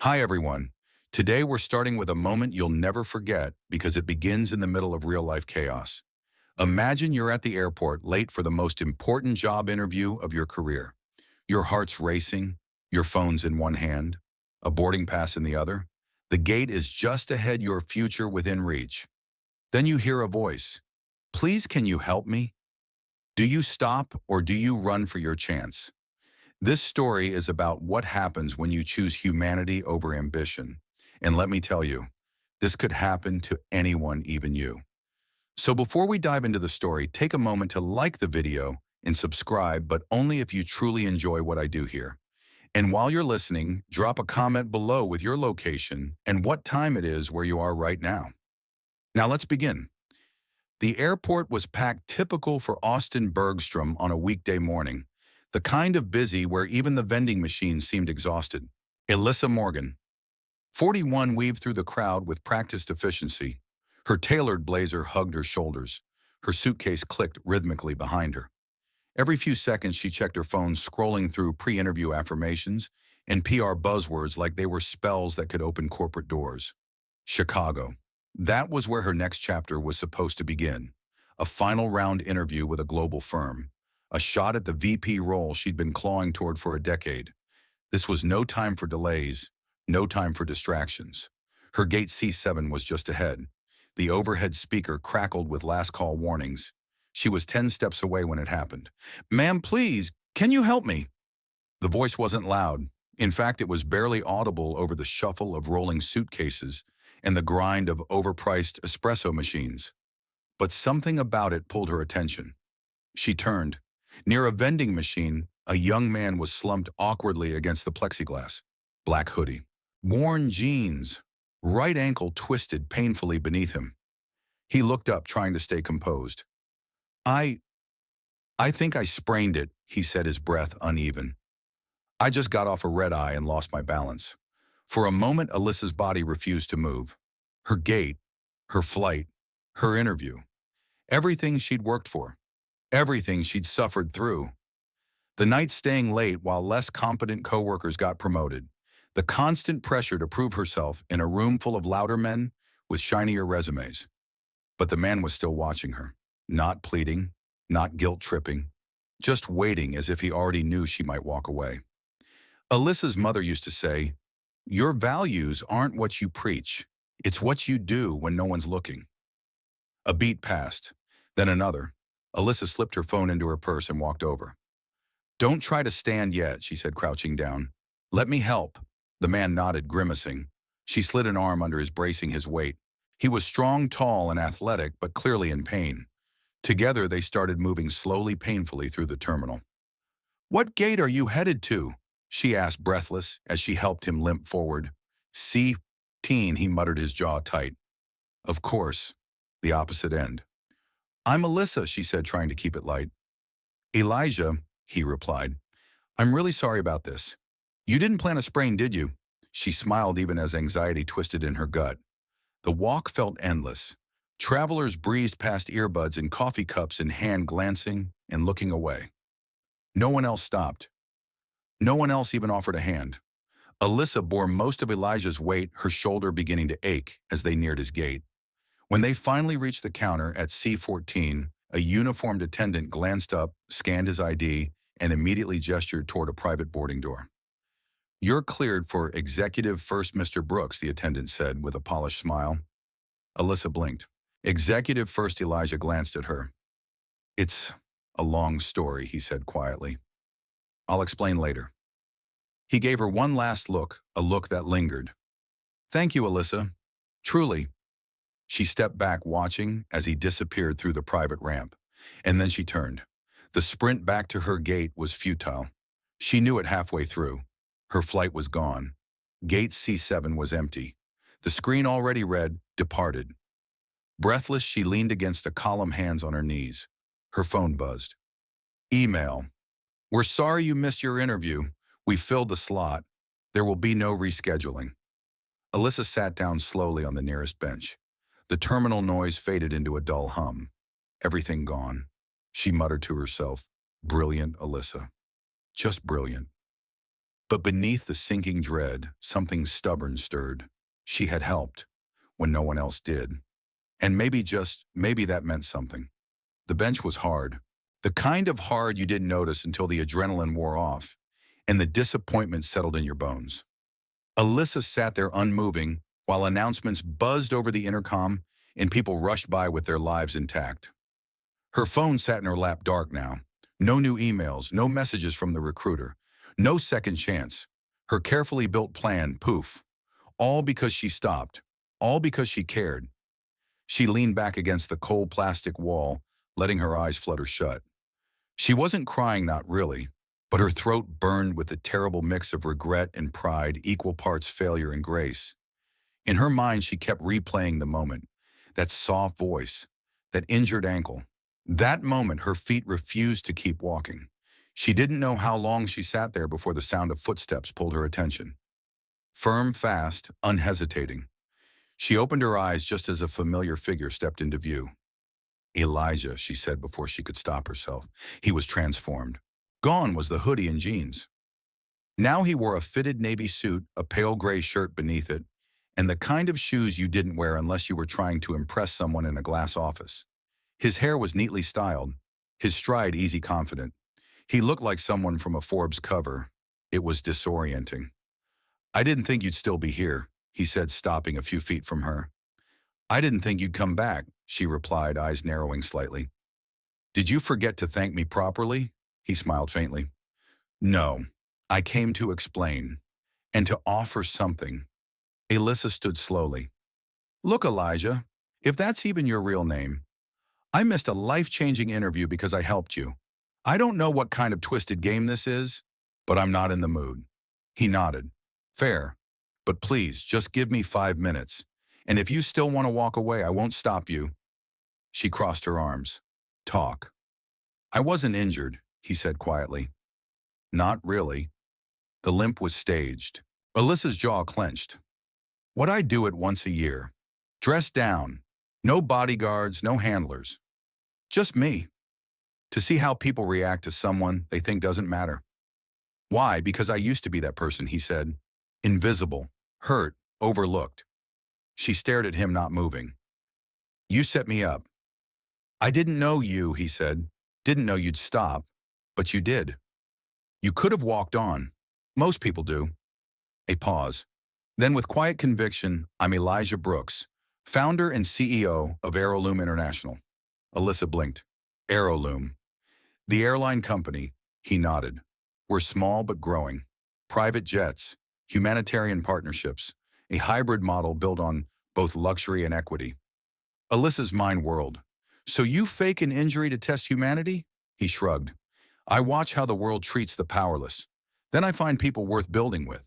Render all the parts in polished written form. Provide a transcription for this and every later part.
Hi, everyone. Today we're starting with a moment you'll never forget because it begins in the middle of real-life chaos. Imagine you're at the airport late for the most important job interview of your career. Your heart's racing, your phone's in one hand, a boarding pass in the other. The gate is just ahead, your future within reach. Then you hear a voice. Please, can you help me? Do you stop or do you run for your chance? This story is about what happens when you choose humanity over ambition. And let me tell you, this could happen to anyone, even you. So before we dive into the story, take a moment to like the video and subscribe, but only if you truly enjoy what I do here. And while you're listening, drop a comment below with your location and what time it is where you are right now. Now let's begin. The airport was packed, typical for Austin Bergstrom on a weekday morning, the kind of busy where even the vending machines seemed exhausted. Alyssa Morgan, 41, weaved through the crowd with practiced efficiency. Her tailored blazer hugged her shoulders. Her suitcase clicked rhythmically behind her. Every few seconds she checked her phone, scrolling through pre-interview affirmations and PR buzzwords like they were spells that could open corporate doors. Chicago. That was where her next chapter was supposed to begin. A final round interview with a global firm. A shot at the VP role she'd been clawing toward for a decade. This was no time for delays, no time for distractions. Her gate C7 was just ahead. The overhead speaker crackled with last call warnings. She was 10 steps away when it happened. "Ma'am, please, can you help me?" The voice wasn't loud. In fact, it was barely audible over the shuffle of rolling suitcases and the grind of overpriced espresso machines. But something about it pulled her attention. She turned. Near a vending machine, a young man was slumped awkwardly against the plexiglass. Black hoodie. Worn jeans. Right ankle twisted painfully beneath him. He looked up, trying to stay composed. I think I sprained it," he said, his breath uneven. "I just got off a red eye and lost my balance." For a moment, Alyssa's body refused to move. Her gait, her flight, her interview. Everything she'd worked for. Everything she'd suffered through. The night staying late while less competent coworkers got promoted. The constant pressure to prove herself in a room full of louder men with shinier resumes. But the man was still watching her. Not pleading, not guilt-tripping. Just waiting, as if he already knew she might walk away. Alyssa's mother used to say, "Your values aren't what you preach. It's what you do when no one's looking." A beat passed, then another. Alyssa slipped her phone into her purse and walked over. "Don't try to stand yet," she said, crouching down. "Let me help." The man nodded, grimacing. She slid an arm under his, bracing his weight. He was strong, tall, and athletic, but clearly in pain. Together, they started moving slowly, painfully through the terminal. "What gate are you headed to?" she asked, breathless, as she helped him limp forward. "C-teen," he muttered, his jaw tight. "Of course, the opposite end." "I'm Alyssa," she said, trying to keep it light. "Elijah," he replied. "I'm really sorry about this. You didn't plan a sprain, did you?" She smiled even as anxiety twisted in her gut. The walk felt endless. Travelers breezed past, earbuds and coffee cups in hand, glancing and looking away. No one else stopped. No one else even offered a hand. Alyssa bore most of Elijah's weight, her shoulder beginning to ache as they neared his gate. When they finally reached the counter at C14, a uniformed attendant glanced up, scanned his ID, and immediately gestured toward a private boarding door. "You're cleared for executive first, Mr. Brooks," the attendant said with a polished smile. Alyssa blinked. "Executive first." Elijah glanced at her. "It's a long story," he said quietly. "I'll explain later." He gave her one last look, a look that lingered. "Thank you, Alyssa. Truly." She stepped back, watching as he disappeared through the private ramp. And then she turned. The sprint back to her gate was futile. She knew it halfway through. Her flight was gone. Gate C7 was empty. The screen already read, "Departed." Breathless, she leaned against a column, hands on her knees. Her phone buzzed. Email. "We're sorry you missed your interview. We filled the slot. There will be no rescheduling." Alyssa sat down slowly on the nearest bench. The terminal noise faded into a dull hum. Everything gone. She muttered to herself, "Brilliant, Alyssa. Just brilliant." But beneath the sinking dread, something stubborn stirred. She had helped when no one else did. And maybe just maybe that meant something. The bench was hard. The kind of hard you didn't notice until the adrenaline wore off and the disappointment settled in your bones. Alyssa sat there unmoving while announcements buzzed over the intercom and people rushed by with their lives intact. Her phone sat in her lap dark now. No new emails, no messages from the recruiter, no second chance. Her carefully built plan, poof. All because she stopped. All because she cared. She leaned back against the cold plastic wall, letting her eyes flutter shut. She wasn't crying, not really, but her throat burned with a terrible mix of regret and pride, equal parts failure and grace. In her mind, she kept replaying the moment, that soft voice, that injured ankle. That moment, her feet refused to keep walking. She didn't know how long she sat there before the sound of footsteps pulled her attention. Firm, fast, unhesitating. She opened her eyes just as a familiar figure stepped into view. Elijah, she said before she could stop herself. He was transformed. Gone was the hoodie and jeans. Now he wore a fitted navy suit, a pale gray shirt beneath it, and the kind of shoes you didn't wear unless you were trying to impress someone in a glass office. His hair was neatly styled, his stride easy confident. He looked like someone from a Forbes cover. It was disorienting. I didn't think you'd still be here, he said, stopping a few feet from her. I didn't think you'd come back, she replied, eyes narrowing slightly. Did you forget to thank me properly? He smiled faintly. No, I came to explain and to offer something. Alyssa stood slowly. Look, Elijah, if that's even your real name, I missed a life-changing interview because I helped you. I don't know what kind of twisted game this is, but I'm not in the mood. He nodded. Fair, but please, just give me 5 minutes. And if you still want to walk away, I won't stop you. She crossed her arms. Talk. I wasn't injured, he said quietly. Not really. The limp was staged. Alyssa's jaw clenched. What I do it once a year. Dressed down. No bodyguards, no handlers. Just me. To see how people react to someone they think doesn't matter. Why? Because I used to be that person, he said. Invisible, hurt, overlooked. She stared at him, not moving. You set me up. I didn't know you, he said. Didn't know you'd stop, but you did. You could have walked on. Most people do. A pause. Then with quiet conviction, I'm Elijah Brooks, founder and CEO of Airline International. Alyssa blinked. Airline. The airline company, he nodded. We're small but growing. Private jets, humanitarian partnerships, a hybrid model built on both luxury and equity. Alyssa's mind whirled. So you fake an injury to test humanity? He shrugged. I watch how the world treats the powerless. Then I find people worth building with.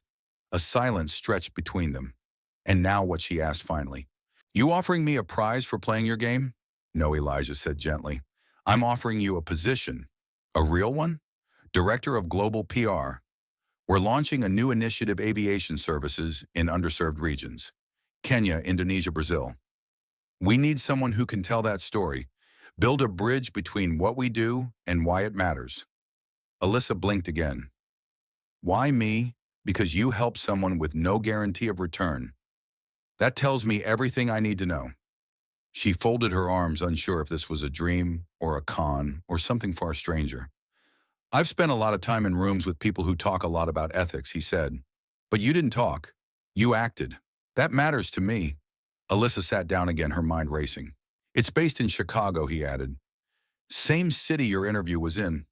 A silence stretched between them. And now what she asked finally. You offering me a prize for playing your game? No, Elijah said gently. I'm offering you a position. A real one? Director of Global PR. We're launching a new initiative, aviation services in underserved regions. Kenya, Indonesia, Brazil. We need someone who can tell that story. Build a bridge between what we do and why it matters. Alyssa blinked again. Why me? Because you help someone with no guarantee of return. That tells me everything I need to know. She folded her arms, unsure if this was a dream or a con or something far stranger. I've spent a lot of time in rooms with people who talk a lot about ethics, he said. But you didn't talk. You acted. That matters to me. Alyssa sat down again, her mind racing. It's based in Chicago, he added. Same city your interview was in.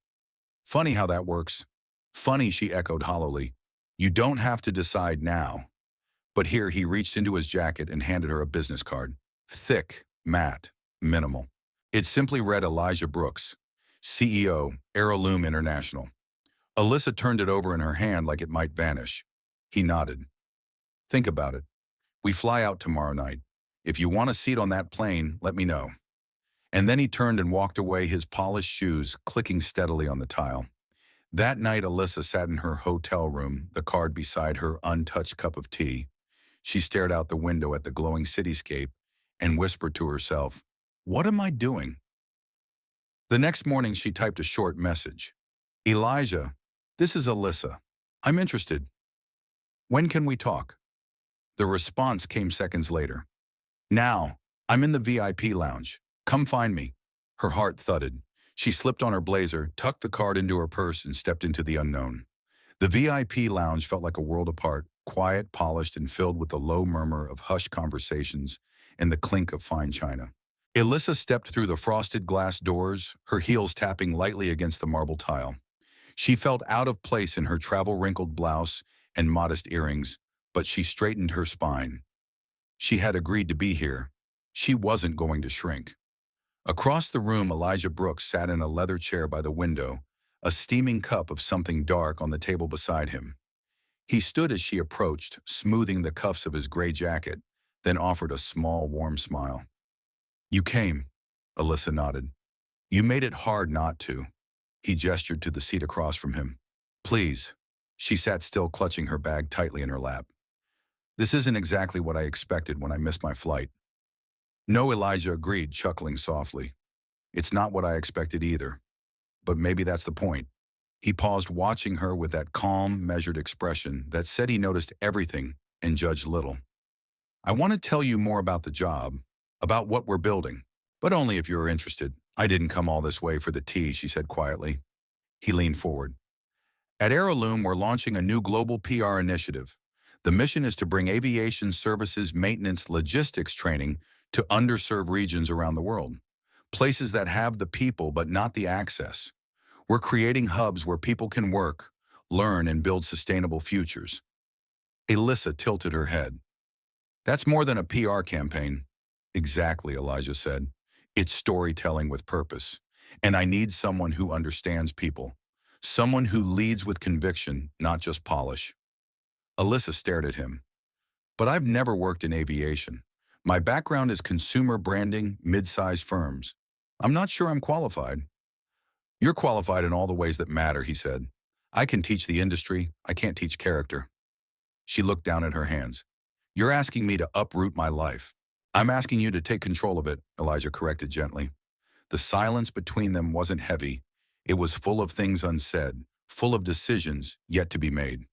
Funny how that works. Funny, she echoed hollowly. You don't have to decide now. But here he reached into his jacket and handed her a business card. Thick, matte, minimal. It simply read Elijah Brooks, CEO, Airline International. Alyssa turned it over in her hand like it might vanish. He nodded. Think about it. We fly out tomorrow night. If you want a seat on that plane, let me know. And then he turned and walked away, his polished shoes clicking steadily on the tile. That night, Alyssa sat in her hotel room, the card beside her untouched cup of tea. She stared out the window at the glowing cityscape and whispered to herself, what am I doing? The next morning, she typed a short message. Elijah, this is Alyssa. I'm interested. When can we talk? The response came seconds later. Now, I'm in the VIP lounge. Come find me. Her heart thudded. She slipped on her blazer, tucked the card into her purse, and stepped into the unknown. The VIP lounge felt like a world apart, quiet, polished, and filled with the low murmur of hushed conversations and the clink of fine china. Alyssa stepped through the frosted glass doors, her heels tapping lightly against the marble tile. She felt out of place in her travel-wrinkled blouse and modest earrings, but she straightened her spine. She had agreed to be here. She wasn't going to shrink. Across the room, Elijah Brooks sat in a leather chair by the window, a steaming cup of something dark on the table beside him. He stood as she approached, smoothing the cuffs of his gray jacket, then offered a small, warm smile. "You came," Alyssa nodded. "You made it hard not to." He gestured to the seat across from him. "Please." She sat still, clutching her bag tightly in her lap. "This isn't exactly what I expected when I missed my flight." "No," Elijah agreed, chuckling softly. "It's not what I expected either. But maybe that's the point." He paused, watching her with that calm, measured expression that said he noticed everything and judged little. "I want to tell you more about the job, about what we're building, but only if you're interested." "I didn't come all this way for the tea," she said quietly. He leaned forward. "At Airline, we're launching a new global PR initiative. The mission is to bring aviation services, maintenance, logistics training to underserved regions around the world, places that have the people but not the access. We're creating hubs where people can work, learn, and build sustainable futures." Alyssa tilted her head. "That's more than a PR campaign." "Exactly," Elijah said. "It's storytelling with purpose. And I need someone who understands people. Someone who leads with conviction, not just polish." Alyssa stared at him. "But I've never worked in aviation. My background is consumer branding, mid-sized firms. I'm not sure I'm qualified." "You're qualified in all the ways that matter," he said. "I can teach the industry. I can't teach character." She looked down at her hands. "You're asking me to uproot my life." "I'm asking you to take control of it," Elijah corrected gently. The silence between them wasn't heavy. It was full of things unsaid, full of decisions yet to be made.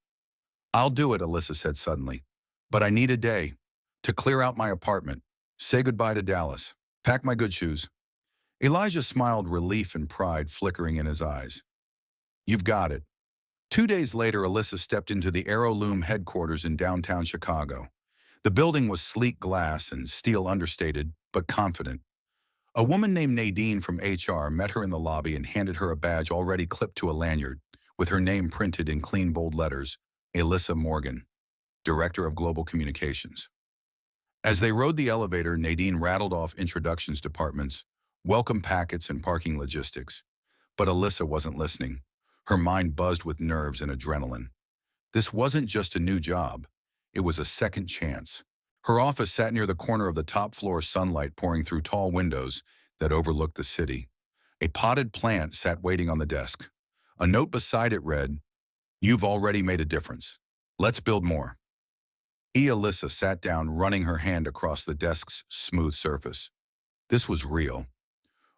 "I'll do it," Alyssa said suddenly. "But I need a day to clear out my apartment, say goodbye to Dallas, pack my good shoes." Elijah smiled, relief and pride flickering in his eyes. "You've got it." 2 days later, Alyssa stepped into the Airline headquarters in downtown Chicago. The building was sleek glass and steel, understated, but confident. A woman named Nadine from HR met her in the lobby and handed her a badge already clipped to a lanyard, with her name printed in clean bold letters, Alyssa Morgan, Director of Global Communications. As they rode the elevator, Nadine rattled off introductions departments, welcome packets, and parking logistics. But Alyssa wasn't listening. Her mind buzzed with nerves and adrenaline. This wasn't just a new job. It was a second chance. Her office sat near the corner of the top floor, sunlight pouring through tall windows that overlooked the city. A potted plant sat waiting on the desk. A note beside it read, "You've already made a difference. Let's build more." Alyssa sat down, running her hand across the desk's smooth surface. This was real.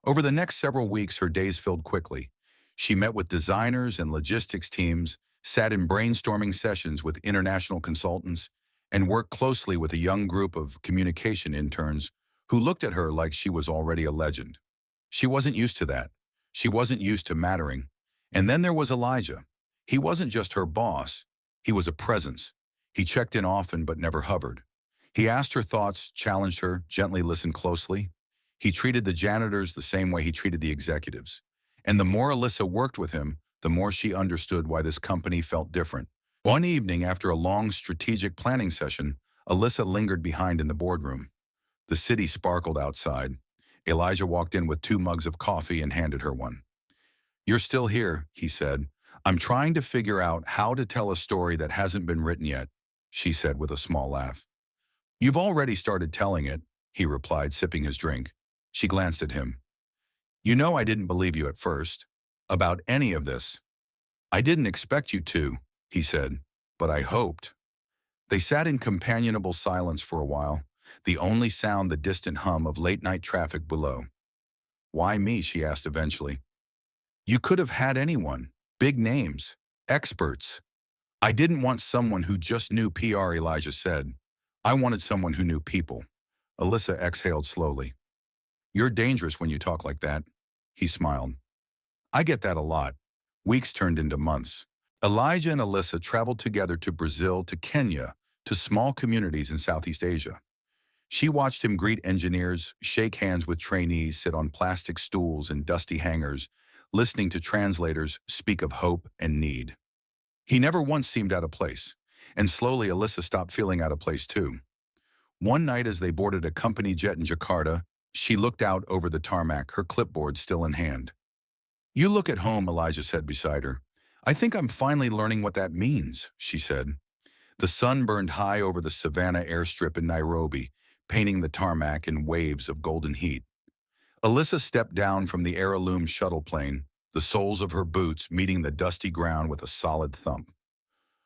Over the next several weeks, her days filled quickly. She met with designers and logistics teams, sat in brainstorming sessions with international consultants, and worked closely with a young group of communication interns who looked at her like she was already a legend. She wasn't used to that. She wasn't used to mattering. And then there was Elijah. He wasn't just her boss. He was a presence. He checked in often but never hovered. He asked her thoughts, challenged her, gently listened closely. He treated the janitors the same way he treated the executives. And the more Alyssa worked with him, the more she understood why this company felt different. One evening, after a long strategic planning session, Alyssa lingered behind in the boardroom. The city sparkled outside. Elijah walked in with 2 mugs of coffee and handed her one. "You're still here," he said. "I'm trying to figure out how to tell a story that hasn't been written yet," she said with a small laugh. "You've already started telling it," he replied, sipping his drink. She glanced at him. "You know I didn't believe you at first. About any of this. I didn't expect you to," he said, "but I hoped." They sat in companionable silence for a while, the only sound the distant hum of late-night traffic below. "Why me?" she asked eventually. "You could have had anyone. Big names. Experts." I didn't want someone who just knew PR, Elijah said. I wanted someone who knew people. Alyssa exhaled slowly. You're dangerous when you talk like that. He smiled. I get that a lot. Weeks turned into months. Elijah and Alyssa traveled together to Brazil, to Kenya, to small communities in Southeast Asia. She watched him greet engineers, shake hands with trainees, sit on plastic stools in dusty hangars, listening to translators speak of hope and need. He never once seemed out of place, and slowly Alyssa stopped feeling out of place too. One night as they boarded a company jet in Jakarta, she looked out over the tarmac, her clipboard still in hand. You look at home, Elijah said beside her. I think I'm finally learning what that means, she said. The sun burned high over the Savannah airstrip in Nairobi, painting the tarmac in waves of golden heat. Alyssa stepped down from the Airline shuttle plane, the soles of her boots meeting the dusty ground with a solid thump.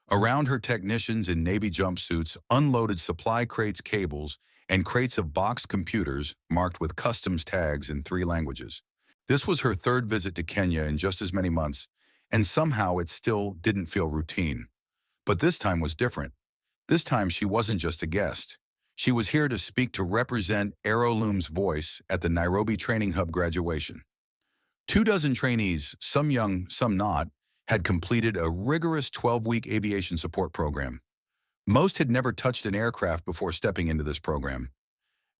Around her, technicians in navy jumpsuits unloaded supply crates, cables, and crates of boxed computers marked with customs tags in 3 languages. This was her 3rd visit to Kenya in just as many months, and somehow it still didn't feel routine. But this time was different. This time she wasn't just a guest. She was here to speak, to represent Airline's voice at the Nairobi Training Hub graduation. 24 trainees, some young, some not, had completed a rigorous 12-week aviation support program. Most had never touched an aircraft before stepping into this program.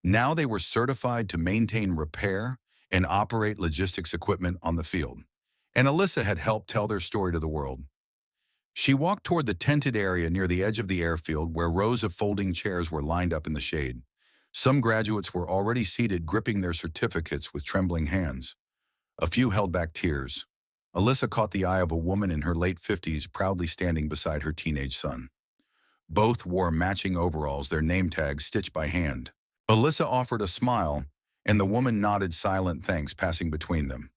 Now they were certified to maintain, repair, and operate logistics equipment on the field. And Alyssa had helped tell their story to the world. She walked toward the tented area near the edge of the airfield where rows of folding chairs were lined up in the shade. Some graduates were already seated, gripping their certificates with trembling hands. A few held back tears. Alyssa caught the eye of a woman in her late 50s proudly standing beside her teenage son. Both wore matching overalls, their name tags stitched by hand. Alyssa offered a smile, and the woman nodded silent thanks, passing between them.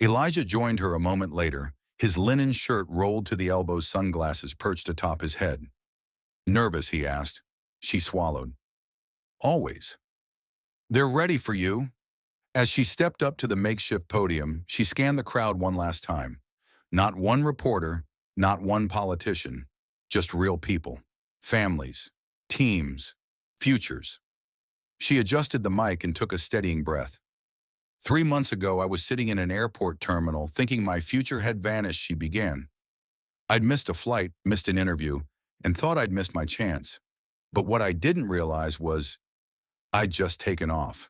Elijah joined her a moment later, his linen shirt rolled to the elbows, sunglasses perched atop his head. Nervous, he asked. She swallowed. Always. They're ready for you. As she stepped up to the makeshift podium, she scanned the crowd one last time. Not one reporter, not one politician, just real people, families, teams, futures. She adjusted the mic and took a steadying breath. 3 months ago, I was sitting in an airport terminal thinking my future had vanished, she began. I'd missed a flight, missed an interview, and thought I'd missed my chance. But what I didn't realize was I'd just taken off.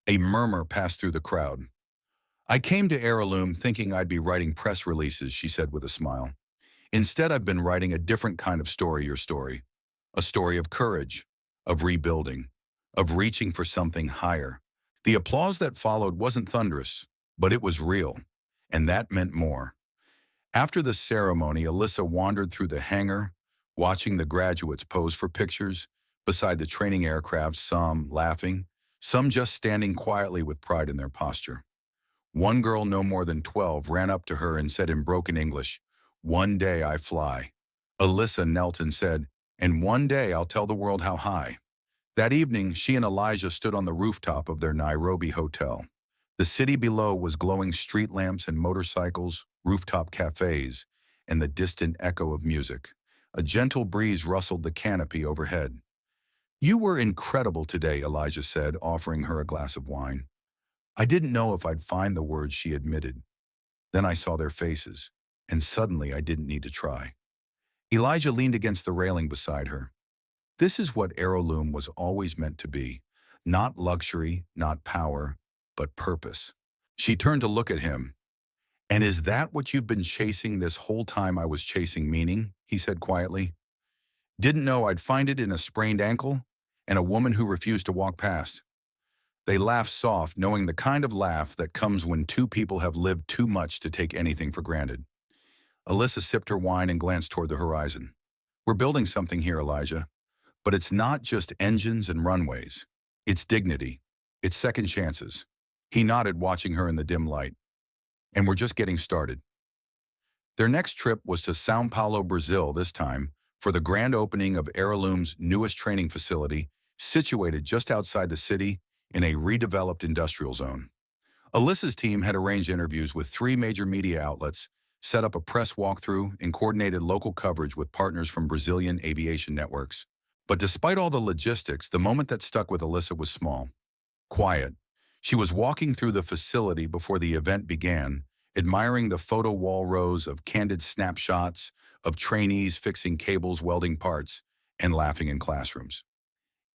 A murmur passed through the crowd. I came to Airline thinking I'd be writing press releases, she said with a smile. Instead, I've been writing a different kind of story, your story. A story of courage, of rebuilding, of reaching for something higher. The applause that followed wasn't thunderous, but it was real, and that meant more. After the ceremony, Alyssa wandered through the hangar, watching the graduates pose for pictures beside the training aircraft, some laughing, some just standing quietly with pride in their posture. One girl, no more than 12, ran up to her and said in broken English, "One day I fly." Alyssa knelt and said, "And one day I'll tell the world how high." That evening, she and Elijah stood on the rooftop of their Nairobi hotel. The city below was glowing, street lamps and motorcycles, rooftop cafes, and the distant echo of music. A gentle breeze rustled the canopy overhead. "You were incredible today," Elijah said, offering her a glass of wine. I didn't know if I'd find the words, she admitted. Then I saw their faces, and suddenly I didn't need to try. Elijah leaned against the railing beside her. This is what Airline was always meant to be. Not luxury, not power, but purpose. She turned to look at him. "And is that what you've been chasing this whole time?" "I was chasing meaning," he said quietly. "Didn't know I'd find it in a sprained ankle and a woman who refused to walk past." They laughed soft, knowing the kind of laugh that comes when 2 people have lived too much to take anything for granted. Alyssa sipped her wine and glanced toward the horizon. "We're building something here, Elijah. But it's not just engines and runways. It's dignity. It's second chances." He nodded, watching her in the dim light. "And we're just getting started." Their next trip was to São Paulo, Brazil, this time for the grand opening of Airline's newest training facility, situated just outside the city in a redeveloped industrial zone. Alyssa's team had arranged interviews with 3 major media outlets, set up a press walkthrough, and coordinated local coverage with partners from Brazilian aviation networks. But despite all the logistics, the moment that stuck with Alyssa was small, quiet. She was walking through the facility before the event began, admiring the photo wall rows of candid snapshots of trainees fixing cables, welding parts, and laughing in classrooms.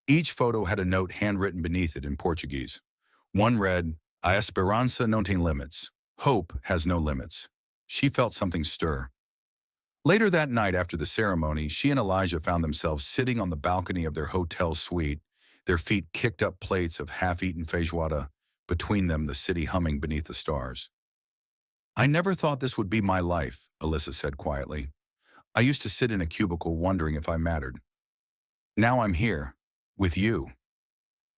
Each photo had a note handwritten beneath it in Portuguese. One read, "A esperança não tem limites." Hope has no limits. She felt something stir. Later that night after the ceremony, she and Elijah found themselves sitting on the balcony of their hotel suite, their feet kicked up plates of half-eaten feijoada, between them the city humming beneath the stars. "I never thought this would be my life," Alyssa said quietly. "I used to sit in a cubicle wondering if I mattered. Now I'm here, with you.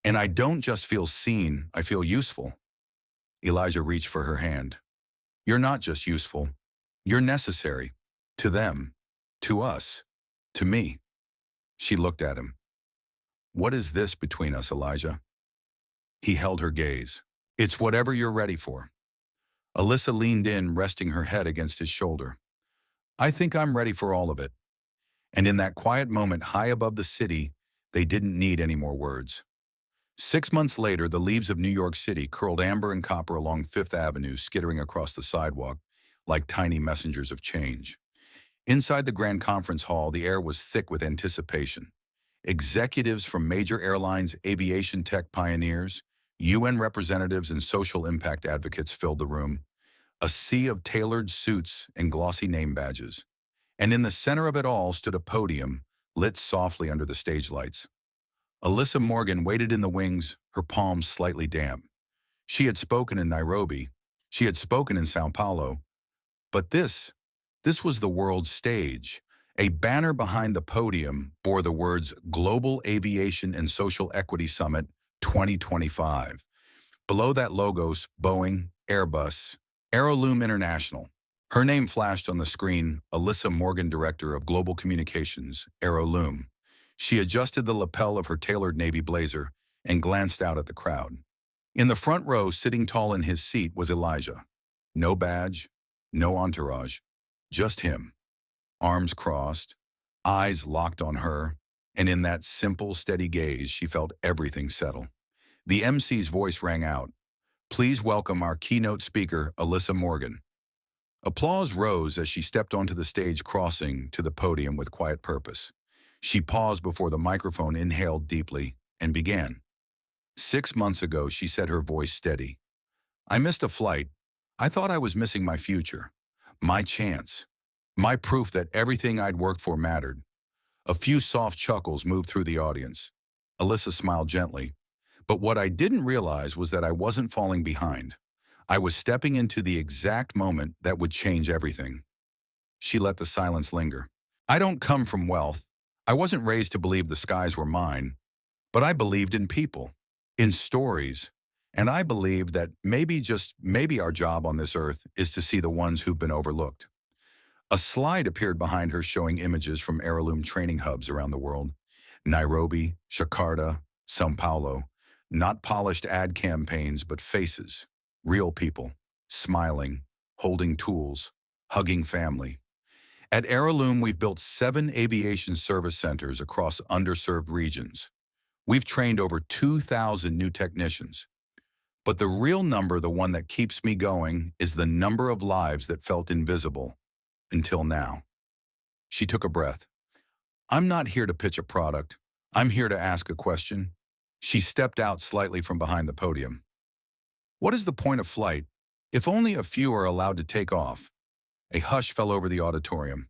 And I don't just feel seen, I feel useful." Elijah reached for her hand. "You're not just useful. You're necessary. To them. To us. To me." She looked at him. "What is this between us, Elijah?" He held her gaze. "It's whatever you're ready for." Alyssa leaned in, resting her head against his shoulder. "I think I'm ready for all of it." And in that quiet moment high above the city, they didn't need any more words. 6 months later, the leaves of New York City curled amber and copper along Fifth Avenue, skittering across the sidewalk like tiny messengers of change. Inside the Grand Conference Hall, the air was thick with anticipation. Executives from major airlines, aviation tech pioneers, UN representatives, and social impact advocates filled the room, a sea of tailored suits and glossy name badges. And in the center of it all stood a podium, lit softly under the stage lights. Alyssa Morgan waited in the wings, her palms slightly damp. She had spoken in Nairobi. She had spoken in Sao Paulo. But this was the world's stage. A banner behind the podium bore the words Global Aviation and Social Equity Summit 2025. Below that logos, Boeing, Airbus, Aeroloom International. Her name flashed on the screen, Alyssa Morgan, Director of Global Communications, Aeroloom. She adjusted the lapel of her tailored navy blazer and glanced out at the crowd. In the front row, sitting tall in his seat, was Elijah. No badge, no entourage, just him. Arms crossed, eyes locked on her, and in that simple, steady gaze, she felt everything settle. The MC's voice rang out. "Please welcome our keynote speaker, Alyssa Morgan." Applause rose as she stepped onto the stage, crossing to the podium with quiet purpose. She paused before the microphone, inhaled deeply, and began. 6 months ago, she said, her voice steady. "I missed a flight. I thought I was missing my future, my chance, my proof that everything I'd worked for mattered." A few soft chuckles moved through the audience. Alyssa smiled gently. "But what I didn't realize was that I wasn't falling behind. I was stepping into the exact moment that would change everything." She let the silence linger. "I don't come from wealth. I wasn't raised to believe the skies were mine. But I believed in people, in stories, and I believed that maybe, just maybe, our job on this earth is to see the ones who've been overlooked." A slide appeared behind her showing images from Aeroloom training hubs around the world. Nairobi, Jakarta, Sao Paulo. Not polished ad campaigns, but faces. Real people. Smiling. Holding tools. Hugging family. At Aeroloom, we've built 7 aviation service centers across underserved regions. We've trained over 2,000 new technicians. But the real number, the one that keeps me going, is the number of lives that felt invisible. Until now. She took a breath. "I'm not here to pitch a product. I'm here to ask a question." She stepped out slightly from behind the podium. "What is the point of flight, if only a few are allowed to take off?" A hush fell over the auditorium.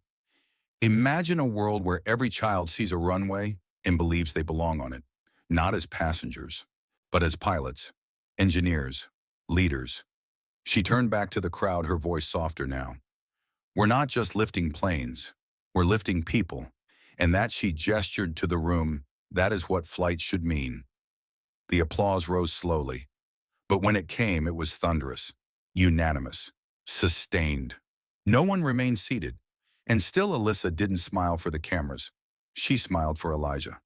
Imagine a world where every child sees a runway and believes they belong on it, not as passengers, but as pilots, engineers, leaders. She turned back to the crowd, her voice softer now. "We're not just lifting planes, we're lifting people." And that, she gestured to the room, that is what flight should mean. The applause rose slowly. But when it came, it was thunderous, unanimous, sustained. No one remained seated. And still Alyssa didn't smile for the cameras. She smiled for Elijah.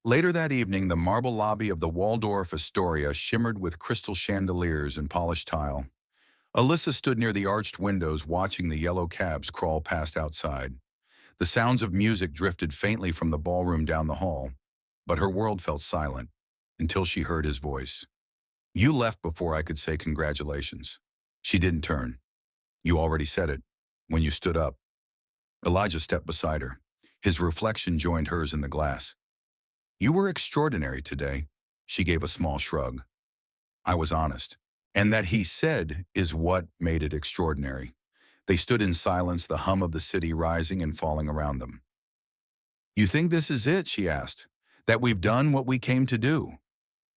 Later that evening, the marble lobby of the Waldorf Astoria shimmered with crystal chandeliers and polished tile. Alyssa stood near the arched windows watching the yellow cabs crawl past outside. The sounds of music drifted faintly from the ballroom down the hall, but her world felt silent until she heard his voice. You left before I could say congratulations. She didn't turn. You already said it when you stood up. Elijah stepped beside her. His reflection joined hers in the glass. You were extraordinary today. She gave a small shrug. I was honest. And that he said is what made it extraordinary. They stood in silence, the hum of the city rising and falling around them. You think this is it? She asked. That we've done what we came to do?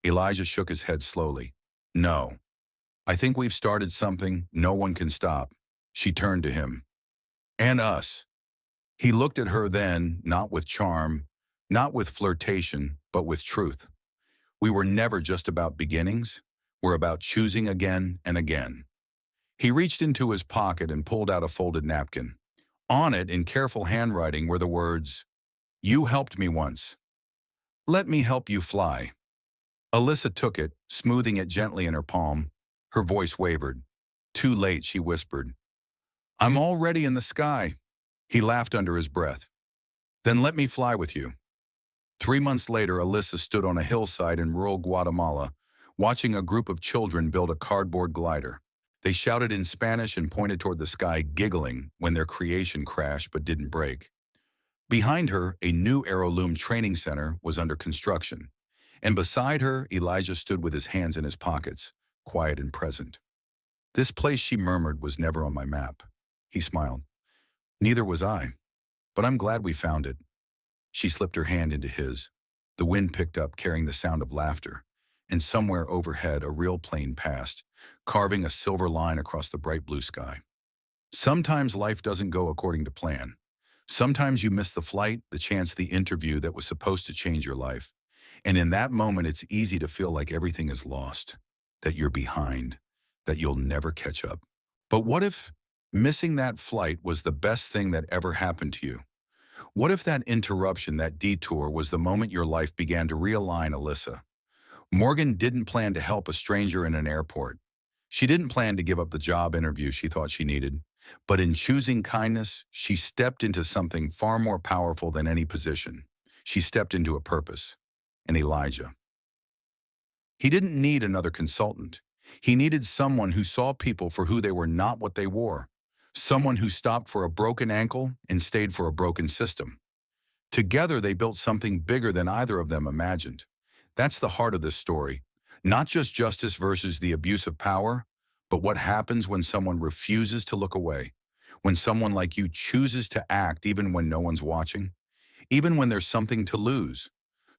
Elijah shook his head slowly. No. I think we've started something no one can stop. She turned to him. And us. He looked at her then, not with charm, not with flirtation, but with truth. We were never just about beginnings. We're about choosing again and again. He reached into his pocket and pulled out a folded napkin. On it, in careful handwriting, were the words, You helped me once. Let me help you fly. Alyssa took it, smoothing it gently in her palm. Her voice wavered. Too late, she whispered. I'm already in the sky. He laughed under his breath. Then let me fly with you. 3 months later, Alyssa stood on a hillside in rural Guatemala, watching a group of children build a cardboard glider. They shouted in Spanish and pointed toward the sky, giggling when their creation crashed but didn't break. Behind her, a new Aeroloom training center was under construction. And beside her, Elijah stood with his hands in his pockets, quiet and present. This place, she murmured, was never on my map. He smiled. Neither was I, but I'm glad we found it. She slipped her hand into his. The wind picked up, carrying the sound of laughter, and somewhere overhead a real plane passed, carving a silver line across the bright blue sky. Sometimes life doesn't go according to plan. Sometimes you miss the flight, the chance, the interview that was supposed to change your life. And in that moment, it's easy to feel like everything is lost, that you're behind, that you'll never catch up. But what if missing that flight was the best thing that ever happened to you? What if that interruption, that detour, was the moment your life began to realign, Alyssa? Morgan didn't plan to help a stranger in an airport. She didn't plan to give up the job interview she thought she needed. But in choosing kindness, she stepped into something far more powerful than any position. She stepped into a purpose. And Elijah. He didn't need another consultant. He needed someone who saw people for who they were, not what they wore. Someone who stopped for a broken ankle and stayed for a broken system. Together, they built something bigger than either of them imagined. That's the heart of this story. Not just justice versus the abuse of power, but what happens when someone refuses to look away. When someone like you chooses to act even when no one's watching. Even when there's something to lose.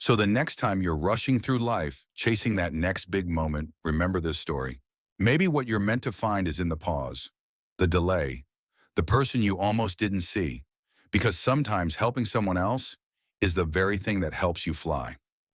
So the next time you're rushing through life, chasing that next big moment, remember this story. Maybe what you're meant to find is in the pause, the delay, the person you almost didn't see. Because sometimes helping someone else is the very thing that helps you fly.